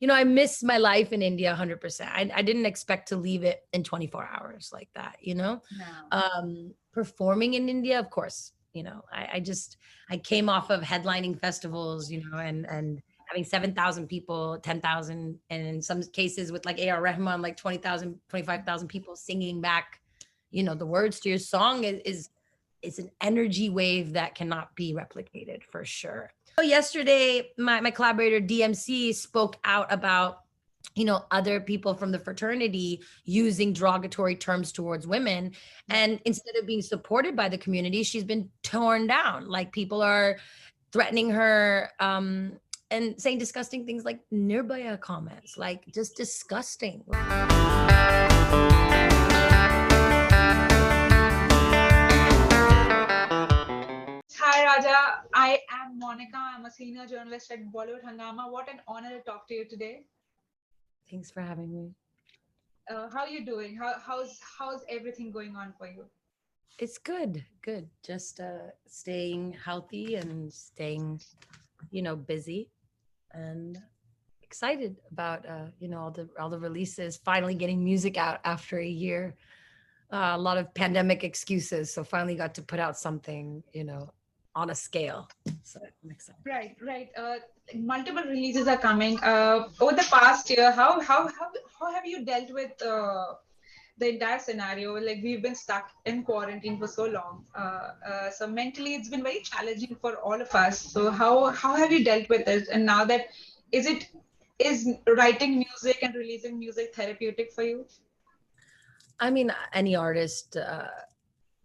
I miss my life in India 100%. I didn't expect to leave it in 24 hours like that. No. Performing in India, of course, I came off of headlining festivals, and having 7,000 people, 10,000, and in some cases with like A.R. Rahman, like 20,000, 25,000 people singing back, the words to your song is an energy wave that cannot be replicated for sure. So yesterday, my collaborator DMC spoke out about other people from the fraternity using derogatory terms towards women. And instead of being supported by the community, she's been torn down. Like people are threatening her and saying disgusting things like nirbhaya comments, like just disgusting. Hi Raja, I am Monica. I'm a senior journalist at Bollywood Hungama. What an honor to talk to you today. Thanks for having me. How are you doing? How's everything going on for you? It's good, good. Just staying healthy and staying, busy, and excited about all the releases. Finally getting music out after a year. A lot of pandemic excuses, so finally got to put out something, on a scale. So I'm excited. Right. Multiple releases are coming. Over the past year, how have you dealt with the entire scenario? Like we've been stuck in quarantine for so long. So mentally, it's been very challenging for all of us. So how have you dealt with it? And now that is writing music and releasing music therapeutic for you? I mean, any artist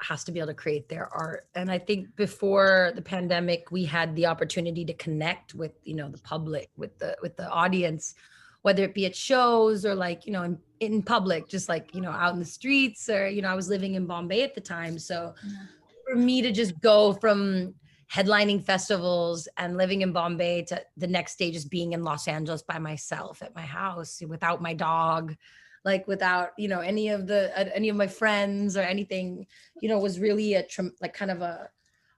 has to be able to create their art. And I think before the pandemic, we had the opportunity to connect with, the public, with the audience, whether it be at shows or like, in public, just like, out in the streets, or, I was living in Bombay at the time. So for me to just go from headlining festivals and living in Bombay to the next day just being in Los Angeles by myself at my house without my dog, like without any of my friends or anything, was really like kind of a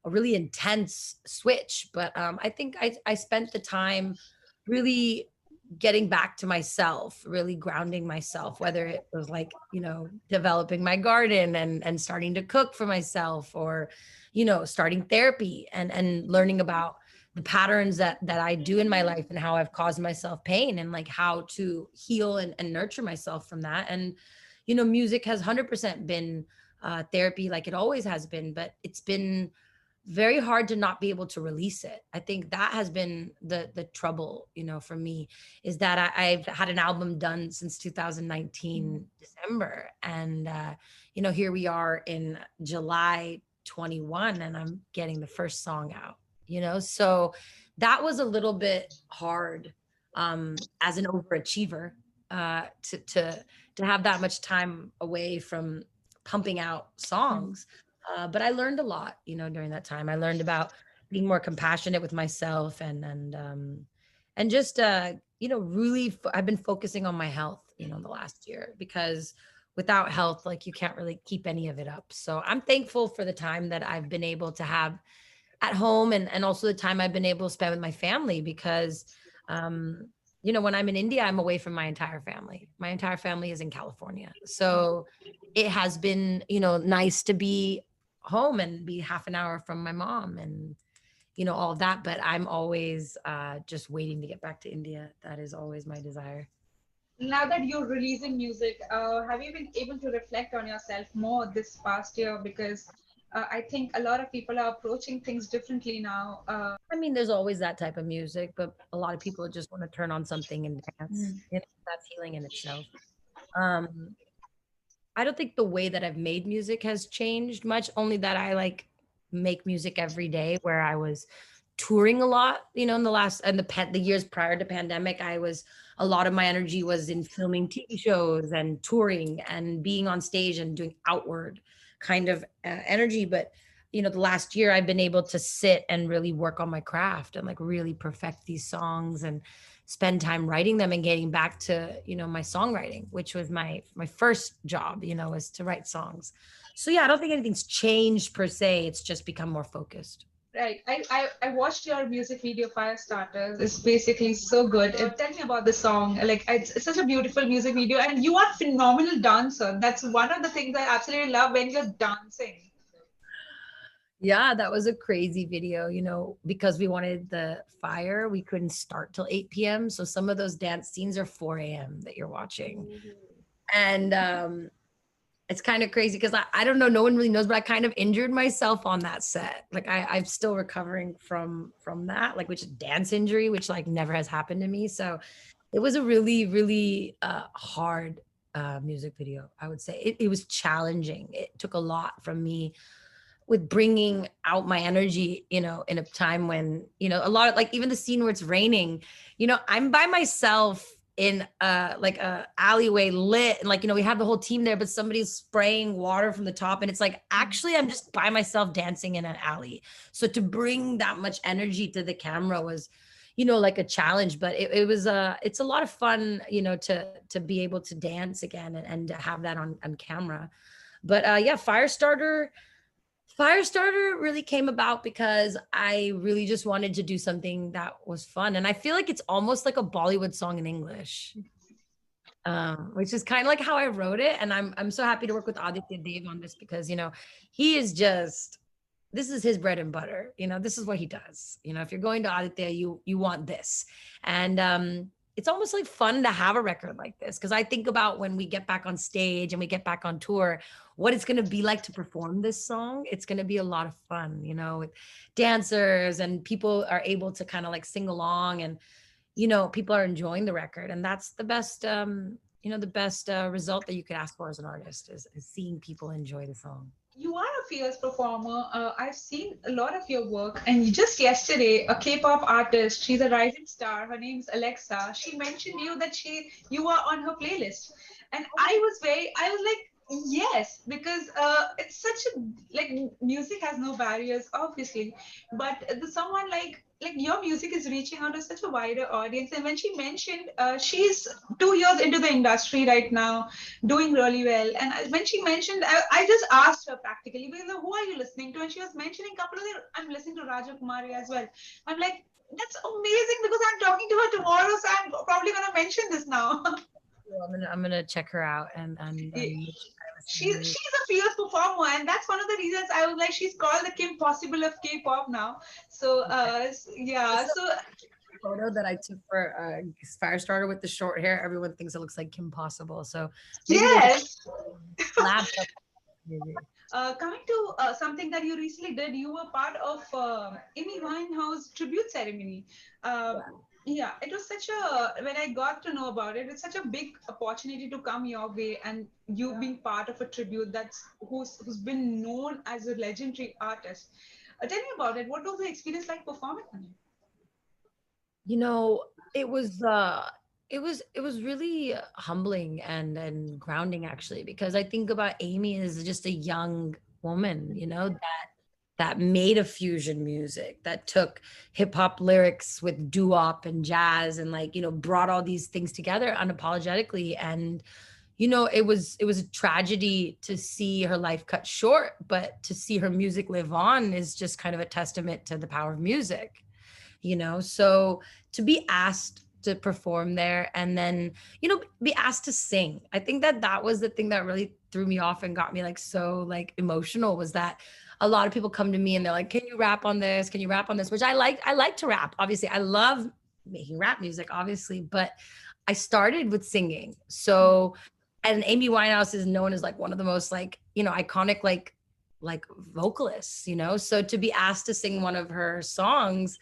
really intense switch. But I think I spent the time really getting back to myself, really grounding myself, whether it was like, developing my garden and starting to cook for myself, or, starting therapy and learning about the patterns that I do in my life and how I've caused myself pain, and like how to heal and nurture myself from that. And, music has 100% been therapy, like it always has been, but it's been very hard to not be able to release it. I think that has been the trouble, for me, is that I've had an album done since 2019 December, and here we are in July 21, and I'm getting the first song out. So that was a little bit hard as an overachiever, to have that much time away from pumping out songs. But I learned a lot, during that time. I learned about being more compassionate with myself, and just really I've been focusing on my health, the last year, because without health, like you can't really keep any of it up. So I'm thankful for the time that I've been able to have at home, and also the time I've been able to spend with my family, because when I'm in India, I'm away from my entire family. My entire family is in California. So it has been, nice to be home and be half an hour from my mom, and all of that. But I'm always just waiting to get back to India. That is always my desire. Now that you're releasing music, have you been able to reflect on yourself more this past year? Because I think a lot of people are approaching things differently now. I mean, there's always that type of music, but a lot of people just want to turn on something and dance. Mm. That's healing in itself. Um, I don't think the way that I've made music has changed much, only that I like make music every day, where I was touring a lot, in the years prior to pandemic. A lot of my energy was in filming TV shows and touring and being on stage and doing outward kind of energy. But the last year I've been able to sit and really work on my craft and like really perfect these songs and spend time writing them and getting back to, my songwriting, which was my first job, was to write songs. So yeah, I don't think anything's changed per se. It's just become more focused. Right. I watched your music video, Firestarter. It's basically so good. Tell me about the song. Like, it's such a beautiful music video, and you are a phenomenal dancer. That's one of the things I absolutely love when you're dancing. Yeah, that was a crazy video, because we wanted the fire, we couldn't start till 8 p.m. So some of those dance scenes are 4 a.m. that you're watching. And it's kind of crazy because I don't know, no one really knows, but I kind of injured myself on that set. Like I'm still recovering from that, like which is dance injury, which like never has happened to me. So it was a really, really hard music video, I would say. It was challenging. It took a lot from me with bringing out my energy, in a time when, a lot of like even the scene where it's raining, I'm by myself in like a alleyway lit and like, we have the whole team there, but somebody's spraying water from the top. And it's like, actually, I'm just by myself dancing in an alley. So to bring that much energy to the camera was, like a challenge, but it was it's a lot of fun, to be able to dance again and to have that on camera. But yeah, Firestarter really came about because I really just wanted to do something that was fun. And I feel like it's almost like a Bollywood song in English, which is kind of like how I wrote it. And I'm so happy to work with Aditya Dev on this because, he is just, this is his bread and butter. This is what he does. If you're going to Aditya, you want this. And it's almost like fun to have a record like this because I think about when we get back on stage and we get back on tour, what it's going to be like to perform this song. It's going to be a lot of fun, with dancers and people are able to kind of like sing along and, people are enjoying the record. And that's the best, the best result that you could ask for as an artist is seeing people enjoy the song. You are a fierce performer. I've seen a lot of your work, and just yesterday, a K-pop artist, she's a rising star. Her name's Alexa. She mentioned you that you were on her playlist, and I was like, yes, because it's such a like music has no barriers, obviously, but someone like your music is reaching out to such a wider audience. And when she mentioned she's 2 years into the industry right now, doing really well. And when she mentioned, I just asked her practically, well, who are you listening to? And she was mentioning a couple of them. I'm listening to Raja Kumari as well. I'm like, that's amazing because I'm talking to her tomorrow, so I'm probably gonna mention this now. Well, I'm gonna check her out and She's a fierce performer, and that's one of the reasons I was like, she's called the Kim Possible of K-pop now. So yeah, so photo that I took for Firestarter with the short hair. Everyone thinks it looks like Kim Possible. So maybe yes. laugh up. Maybe. Coming to something that you recently did, you were part of Amy Winehouse tribute ceremony. Um, yeah, it was such a, when I got to know about it, it's such a big opportunity to come your way, and you being part of a tribute who's been known as a legendary artist. Tell me about it. What was the experience like performing on it? You know, it was it was really humbling and grounding actually because I think about Amy as just a young woman, that made a fusion music that took hip hop lyrics with doo-wop and jazz and like, brought all these things together unapologetically. And it was a tragedy to see her life cut short, but to see her music live on is just kind of a testament to the power of music. So to be asked to perform there and then be asked to sing, I think that was the thing that really threw me off and got me like so like emotional, was that a lot of people come to me and they're like, can you rap on this, can you rap on this, which I like to rap, obviously I love making rap music obviously, but I started with singing. So, and Amy Winehouse is known as like one of the most like iconic like vocalists, so to be asked to sing one of her songs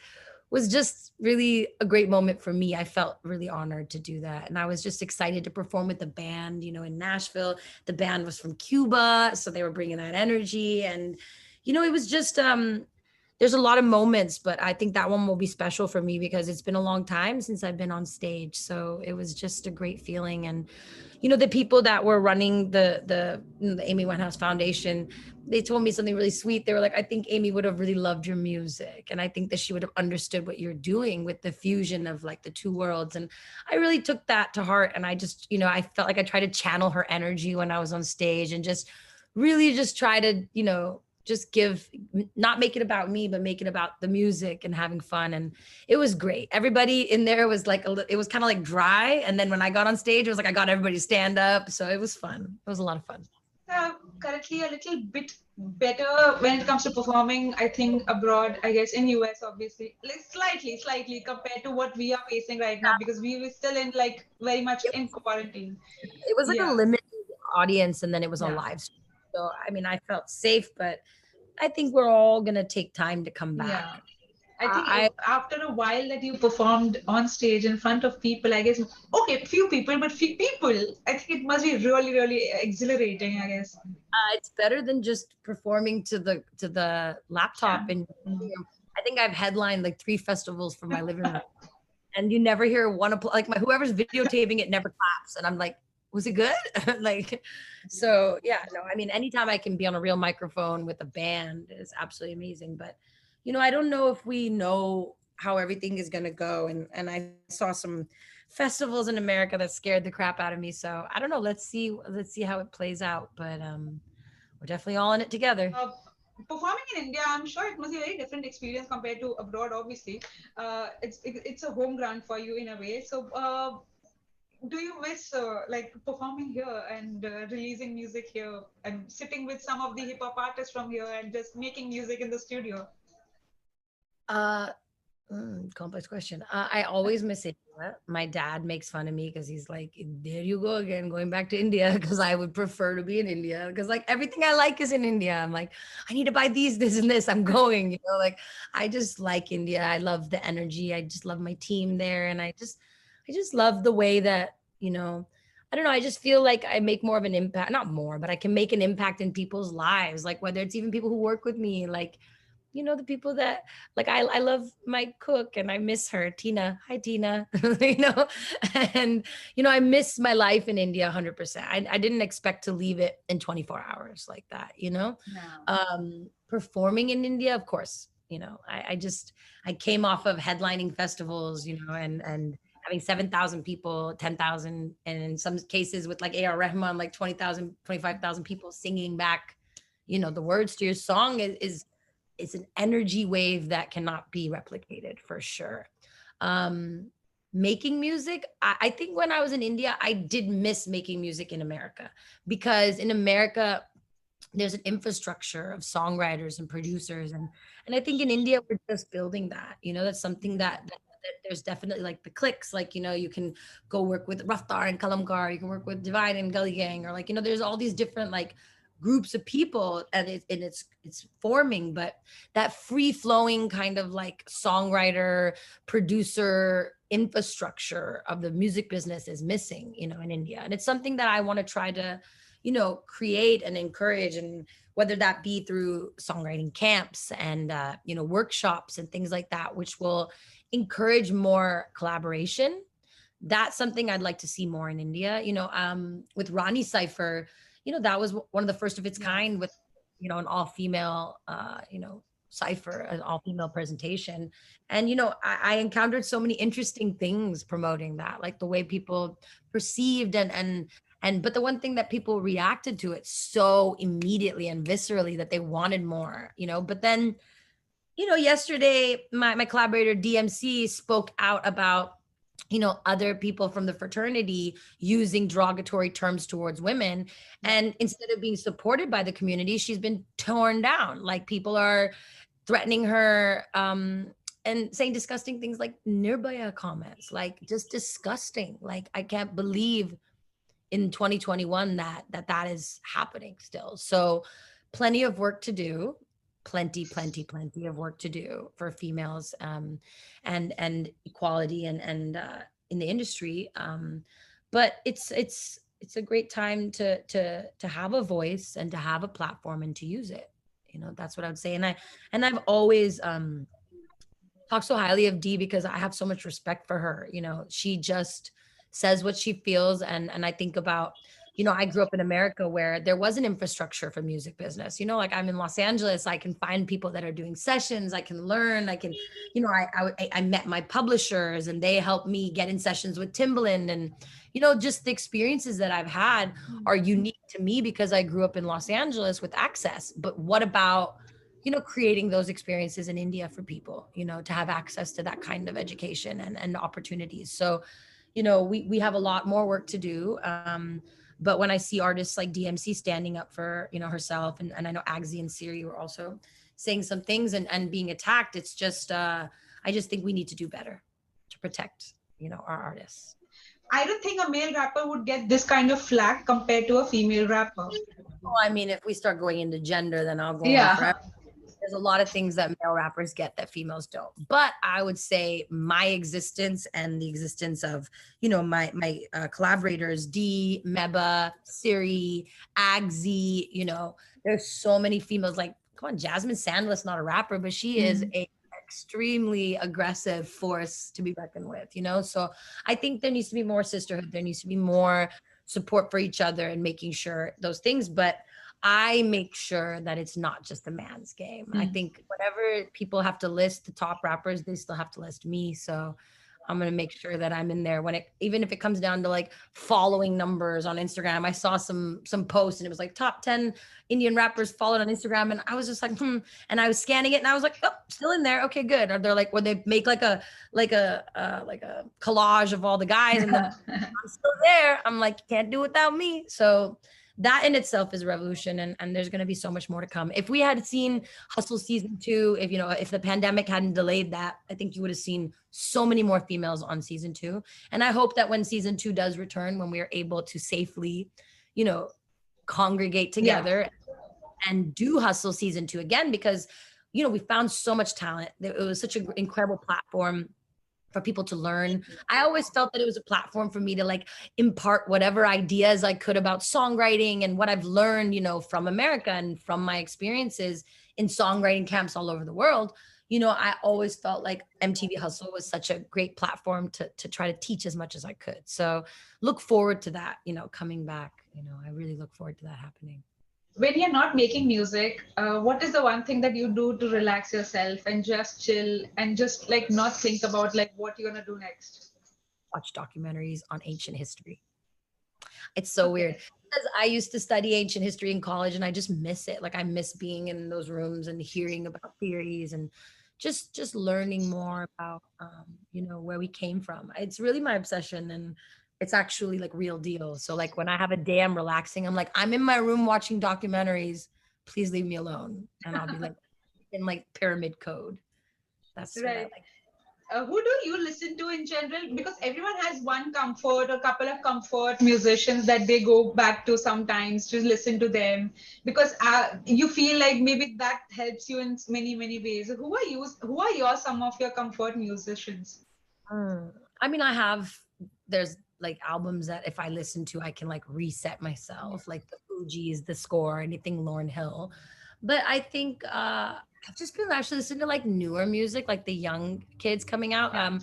was just really a great moment for me. I felt really honored to do that. And I was just excited to perform with the band, in Nashville. The band was from Cuba, so they were bringing that energy. And, it was just, there's a lot of moments, but I think that one will be special for me because it's been a long time since I've been on stage. So it was just a great feeling. And, the people that were running the Amy Winehouse Foundation, they told me something really sweet. They were like, I think Amy would have really loved your music. And I think that she would have understood what you're doing with the fusion of like the two worlds. And I really took that to heart. And I just, I felt like I tried to channel her energy when I was on stage and just really just try to, just not make it about me, but make it about the music and having fun. And it was great. Everybody in there was like, it was kind of like dry. And then when I got on stage, it was like, I got everybody to stand up. So it was fun. It was a lot of fun. Currently a little bit better when it comes to performing, I think abroad, I guess in US obviously, like slightly compared to what we are facing right now, because we were still in like very much in quarantine. It was like a Yeah. limited audience, and then it was a Yeah. live stream. So I mean, I felt safe, but I think we're all gonna take time to come back. Yeah. I think after a while that you performed on stage in front of people, I guess, okay, few people, but few people, I think it must be really, really exhilarating, I guess. It's better than just performing to the laptop. Yeah. And I think I've headlined like 3 festivals from my living room, and you never hear one like whoever's videotaping it never claps, and I'm like, was it good? Like, so yeah, no, I mean, anytime I can be on a real microphone with a band is absolutely amazing. But I don't know if we know how everything is going to go, and I saw some festivals in America that scared the crap out of me. So I don't know. Let's see how it plays out. But we're definitely all in it together. Performing in India, I'm sure it must be a very different experience compared to abroad. Obviously, it's a home ground for you in a way. So, do you miss like performing here and releasing music here and sitting with some of the hip hop artists from here and just making music in the studio? Complex question. I always miss India. My dad makes fun of me because he's like, there you go again, going back to India, because I would prefer to be in India, because like everything I like is in India. I'm like, I need to buy this and this. I'm going, like I just like India. I love the energy. I just love my team there. And I just love the way that, I don't know. I just feel like I make more of an impact, not more, but I can make an impact in people's lives. Like whether it's even people who work with me, like, the people that like I love my cook and I miss her, Tina. Hi, Tina. And I miss my life in India 100%. I didn't expect to leave it in 24 hours like that, No. Performing in India, of course, I came off of headlining festivals, and having 7,000 people, 10,000, and in some cases with like A.R. Rahman, like 20,000, 25,000 people singing back, the words to your song is it's an energy wave that cannot be replicated for sure. Making music, I think when I was in India, I did miss making music in America, because in America, there's an infrastructure of songwriters and producers. And I think in India, we're just building that, that's something that there's definitely like the clicks, like, you can go work with Raftar and Kalamkar, you can work with Divine and Gully Gang, or like, there's all these different like groups of people, and it's forming, but that free flowing kind of like songwriter producer infrastructure of the music business is missing, in India. And it's something that I want to try to, create and encourage, and whether that be through songwriting camps and workshops and things like that, which will encourage more collaboration. That's something I'd like to see more in India. With Rani Cypher, that was one of the first of its kind, with, an all-female, cipher, an all-female presentation. And, I encountered so many interesting things promoting that, like the way people perceived but the one thing that people reacted to it so immediately and viscerally that they wanted more, but then, yesterday my collaborator DMC spoke out about, other people from the fraternity using derogatory terms towards women. And instead of being supported by the community, she's been torn down. Like people are threatening her, and saying disgusting things like Nirbhaya comments, like just disgusting. Like, I can't believe in 2021 that is happening still. So plenty of work to do. Plenty of work to do for females, and equality and in the industry. But it's a great time to have a voice and to have a platform and to use it. That's what I would say. And I've always talked so highly of Dee because I have so much respect for her. She just says what she feels, and I think about you know, I grew up in America where there was an infrastructure for music business. You know, like I'm in Los Angeles, I can find people that are doing sessions, I can learn, I can, you know, I met my publishers and they helped me get in sessions with Timbaland. And, you know, just the experiences that I've had are unique to me because I grew up in Los Angeles with access. But what about, you know, creating those experiences in India for people, you know, to have access to that kind of education and opportunities. So, you know, we have a lot more work to do. But when I see artists like DMC standing up for, you know, herself, and I know Agsy and Siri were also saying some things and being attacked, it's just, I just think we need to do better to protect, you know, our artists. I don't think a male rapper would get this kind of flack compared to a female rapper. Well, I mean, if we start going into gender, then I'll go on Yeah. forever. There's a lot of things that male rappers get that females don't. But I would say my existence and the existence of, you know, my collaborators, D, Meba, Siri, Agsy, you know, there's so many females. Like, come on, Jasmine Sandler's not a rapper, but she is a extremely aggressive force to be reckoned with, you know? So I think there needs to be more sisterhood. There needs to be more support for each other and making sure those things. But I make sure that it's not just a man's game. I think whenever people have to list the top rappers, they still have to list me. So I'm going to make sure that I'm in there when it, even if it comes down to like following numbers on Instagram. I saw some posts and it was like top 10 Indian rappers followed on Instagram. And I was just like, and I was scanning it and I was like, oh, still in there. Okay, good. Or they're like, where they make like a collage of all the guys and then I'm still there. I'm like, can't do without me. So that in itself is a revolution, and there's going to be so much more to come. If we had seen Hustle season 2, if, you know, if the pandemic hadn't delayed that, I think you would have seen so many more females on season 2. And I hope that when season 2 does return, when we are able to safely, you know, congregate together and do Hustle season 2 again, because, you know, we found so much talent. It was such an incredible platform for people to learn. I always felt that it was a platform for me to like impart whatever ideas I could about songwriting and what I've learned, you know, from America and from my experiences in songwriting camps all over the world. You know, I always felt like MTV Hustle was such a great platform to try to teach as much as I could. So look forward to that, you know, coming back. You know, I really look forward to that happening. When you're not making music, what is the one thing that you do to relax yourself and just chill and just like not think about like what you're gonna do next? Watch documentaries on ancient history. It's so weird because I used to study ancient history in college and I just miss it. Like I miss being in those rooms and hearing about theories and just learning more about you know, where we came from. It's really my obsession, and it's actually like real deal. So like when I have a day I'm relaxing, I'm like, I'm in my room watching documentaries. Please leave me alone. And I'll be like in like pyramid code. That's what I Right. like. Who do you listen to in general? Because everyone has one comfort or couple of comfort musicians that they go back to sometimes to listen to them, because you feel like maybe that helps you in many ways. Who are you? Who are your some of your comfort musicians? I mean, there's like albums that if I listen to, I can like reset myself, like the Fugees, The Score, anything Lauryn Hill. But I think I've just been actually listening to like newer music, like the young kids coming out.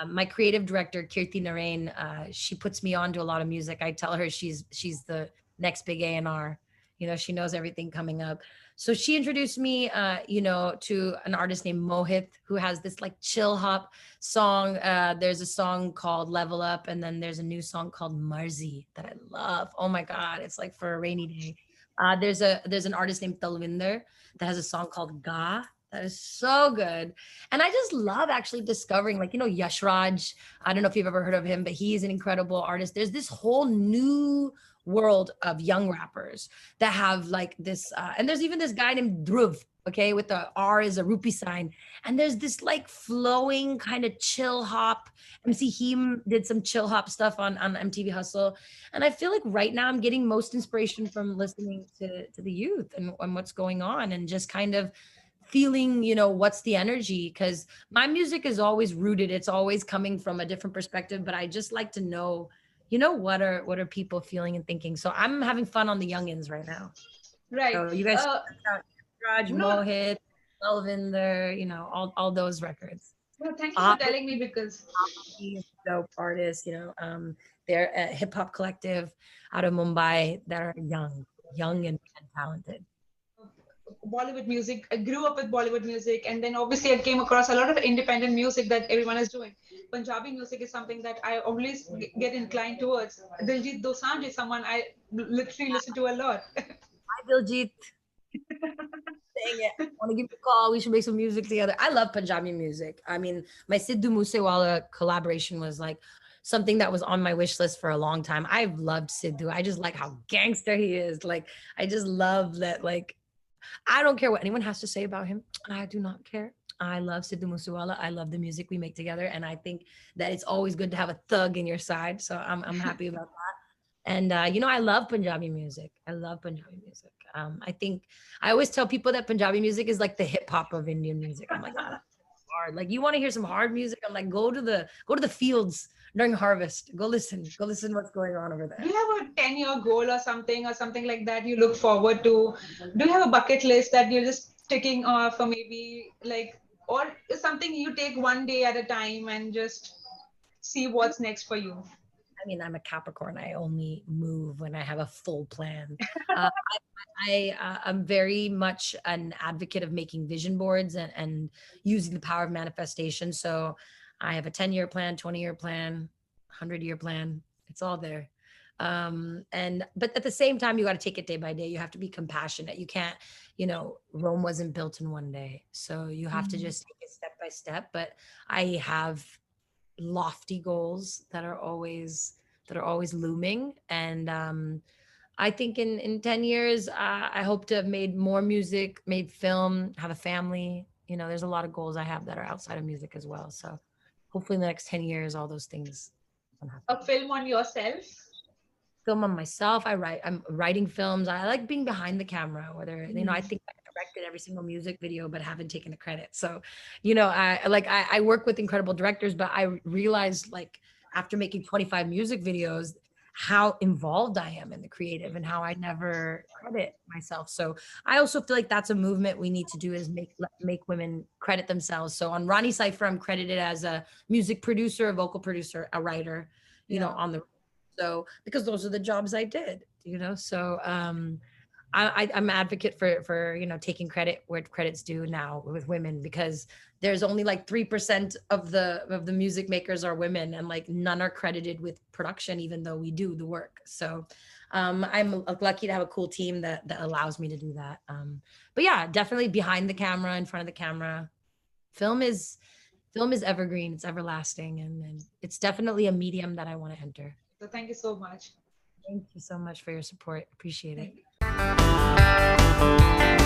My creative director, Kirti Narain, she puts me on to a lot of music. I tell her she's the next big A&R. You know, she knows everything coming up. So she introduced me, you know, to an artist named Mohit, who has this like chill hop song. There's a song called Level Up, and then there's a new song called Marzi that I love. Oh my God, it's like for a rainy day. There's an artist named Talvinder that has a song called Ga that is so good. And I just love actually discovering, like, you know, Yash Raj. I don't know if you've ever heard of him, but he is an incredible artist. There's this whole new world of young rappers that have like this, and there's even this guy named Dhruv, okay, with the R is a rupee sign. And there's this like flowing kind of chill hop. MC Heem did some chill hop stuff on MTV Hustle. And I feel like right now I'm getting most inspiration from listening to the youth and what's going on and just kind of feeling, you know, what's the energy, because my music is always rooted, it's always coming from a different perspective, but I just like to know, you know, what are people feeling and thinking. So I'm having fun on the youngins right now. Right. So you guys check out Raj, No, Mohit, Melvin, there, you know, all those records. Well, thank you for telling me because Dope artists, they're a hip hop collective out of Mumbai that are young and talented. Bollywood music, I grew up with Bollywood music, and then obviously I came across a lot of independent music that everyone is doing. Punjabi music is something that I always get inclined towards. Diljit Dosanjh is someone I literally listen to a lot. Hi, Diljit. Dang it. I want to give you a call. We should make some music together. I love Punjabi music. I mean, my Sidhu Moosewala collaboration was like something that was on my wish list for a long time. I've loved Sidhu. I just like how gangster he is. Like, I just love that. Like, I don't care what anyone has to say about him. I do not care. I love Sidhu Moosewala. I love the music we make together, and I think that it's always good to have a thug in your side. So I'm happy about that. And I love Punjabi music. I love Punjabi music. I think I always tell people that Punjabi music is like the hip hop of Indian music. I'm like, oh, that's hard. Like, you want to hear some hard music? I'm like, go to the fields during harvest. Go listen what's going on over Do there. you have a 10-year goal or something like that you look forward to? Do you have a bucket list that you're just ticking off, or maybe like, or something you take one day at a time and just see what's next for you? I mean, I'm a Capricorn. I only move when I have a full plan. Uh, I'm very much an advocate of making vision boards and using the power of manifestation. So I have a 10-year plan, 20-year plan, 100-year plan. It's all there. But at the same time, you got to take it day by day. You have to be compassionate. You can't, Rome wasn't built in one day. So you have to Mhm. just take it step by step. But I have lofty goals that are always looming, and I think in 10 years, I hope to have made more music, made film, have a family. There's a lot of goals I have that are outside of music as well. So hopefully in the next 10 years, all those things can happen. A film on yourself? Film on myself. I'm writing films. I like being behind the camera, whether, I Mm. think I directed every single music video, but haven't taken the credit. So, I work with incredible directors, but I realized, like, after making 25 music videos, how involved I am in the creative and how I never credit myself. So I also feel like that's a movement we need to do, is make women credit themselves. So on Ronnie Cypher, I'm credited as a music producer, a vocal producer, a writer, Yeah. on the, so because those are the jobs I did, so I'm advocate for taking credit where credit's due now with women, because there's only like 3% of the music makers are women, and like none are credited with production, even though we do the work. So I'm lucky to have a cool team that allows me to do that. But yeah, definitely behind the camera, in front of the camera. Film is film is evergreen, it's everlasting, and it's definitely a medium that I want to enter. So thank you so much. Thank you so much for your support. Appreciate it. Thank you.